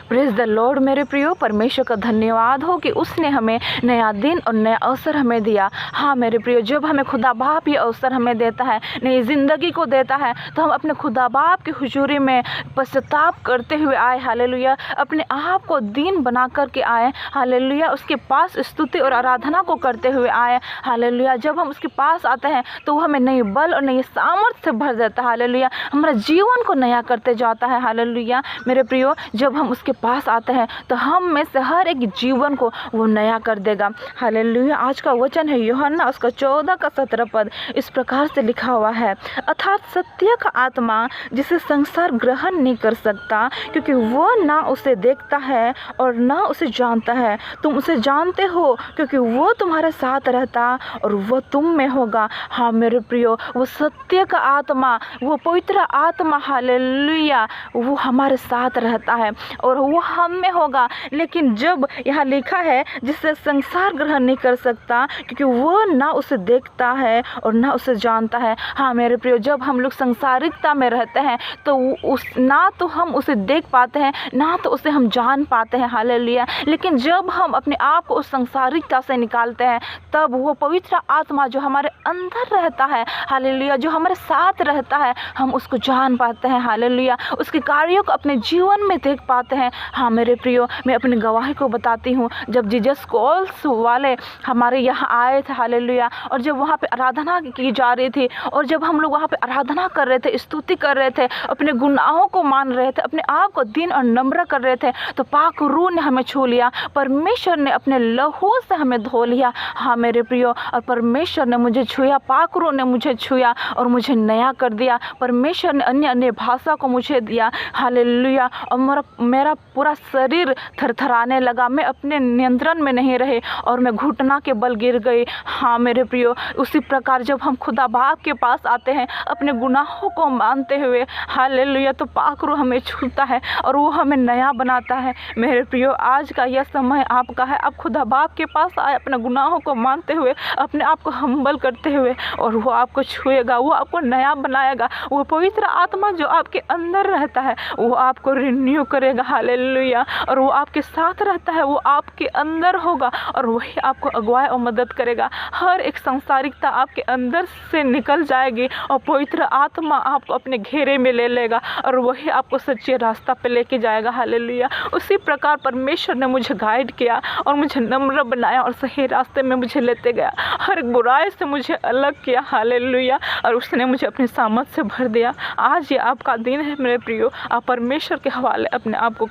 Praise the Lord मेरे प्रियो, परमेश्वर का धन्यवाद हो कि उसने हमें नया दिन और नया अवसर हमें दिया। हाँ मेरे प्रियो, जब हमें खुदा बाप ये अवसर हमें देता है, नई ज़िंदगी को देता है, तो हम अपने खुदा बाप की हुजूरी में पश्चाताप करते हुए आए। हालेलुया। अपने आप को दीन बना करके आए। हालेलुया। उसके पास स्तुति और आराधना को करते हुए आए। हालेलुया। जब हम उसके पास आते हैं तो वो हमें नई बल और नई सामर्थ्य से भर देता है। हालेलुया। हमारा जीवन को नया करते जाता है। हालेलुया मेरे प्रियो, जब हम उसके पास आते हैं तो हम में से हर एक जीवन को वो नया कर देगा। हालेलुया। आज का वचन है यूहन्ना उसका 14 का 17 पद, इस प्रकार से लिखा हुआ है, अर्थात सत्य का आत्मा जिसे संसार ग्रहण नहीं कर सकता, क्योंकि वो ना उसे देखता है और ना उसे जानता है। तुम उसे जानते हो क्योंकि वो तुम्हारे साथ रहता और वो तुम में होगा। हाँ मेरे प्रियो, वो सत्य का आत्मा, वो पवित्र आत्मा, हालेलुया, वो हमारे साथ रहता है और वो हम में होगा। लेकिन जब यहाँ लिखा है जिससे संसार ग्रहण नहीं कर सकता, क्योंकि वो ना उसे देखता है और ना उसे जानता है। हाँ मेरे प्रियो, जब हम लोग संसारिकता में रहते हैं तो ना तो हम उसे देख पाते हैं, ना तो उसे हम जान पाते हैं। हालेलुया। लेकिन जब हम अपने आप को उस संसारिकता से निकालते हैं, तब वो पवित्र आत्मा जो हमारे अंदर रहता है, हालेलुया, जो हमारे साथ रहता है, हम उसको जान पाते हैं। हालेलुया। उसके कार्यों को अपने जीवन में देख पाते हैं। हाँ मेरे प्रियो, मैं अपनी गवाही को बताती हूँ। जब जीसस कॉल्स वाले हमारे यहाँ आए थे, हालेलुया, और जब वहाँ पे आराधना की जा रही थी और जब हम लोग वहाँ पे आराधना कर रहे थे, स्तुति कर रहे थे, अपने गुनाहों को मान रहे थे, अपने आप को दीन और नम्र कर रहे थे, तो पाक रूह ने हमें छू लिया। परमेश्वर ने अपने लहू से हमें धो लिया। हाँ मेरे प्रियो, और परमेश्वर ने मुझे छुआ, पाक रूह ने मुझे छुआ और मुझे नया कर दिया। परमेश्वर ने अन्य अन्य भाषा को मुझे दिया। हालेलुया। और मेरा पूरा शरीर थरथराने लगा। मैं अपने नियंत्रण में नहीं रही और मैं घुटना के बल गिर गई। हाँ मेरे प्रियो, उसी प्रकार जब हम खुदा बाप के पास आते हैं अपने गुनाहों को मानते हुए, हालेलुया, तो पाक रूह हमें छूता है और वो हमें नया बनाता है। मेरे प्रियो, आज का यह समय आपका है। आप खुदा बाप के पास आए अपने गुनाहों को मानते हुए, अपने आप को हम्बल करते हुए, और वो आपको छुएगा, वो आपको नया बनाएगा। वो पवित्र आत्मा जो आपके अंदर रहता है वो आपको रिन्यू करेगा। हालेलुया। और वो आपके साथ रहता है, वो आपके अंदर होगा और वही आपको अगुवाई और मदद करेगा। हर एक सांसारिकता आपके अंदर से निकल जाएगी और पवित्र आत्मा आपको अपने घेरे में ले लेगा और वही आपको सच्चे रास्ता पे लेके जाएगा। हालेलुया। उसी प्रकार परमेश्वर ने मुझे गाइड किया और मुझे नम्र बनाया और सही रास्ते में मुझे लेते गया। हर एक बुराई से मुझे अलग किया। हालेलुया। और उसने मुझे अपनी सामर्थ से भर दिया। आज ये आपका दिन है मेरे प्रियो। आप परमेश्वर के हवाले अपने आप को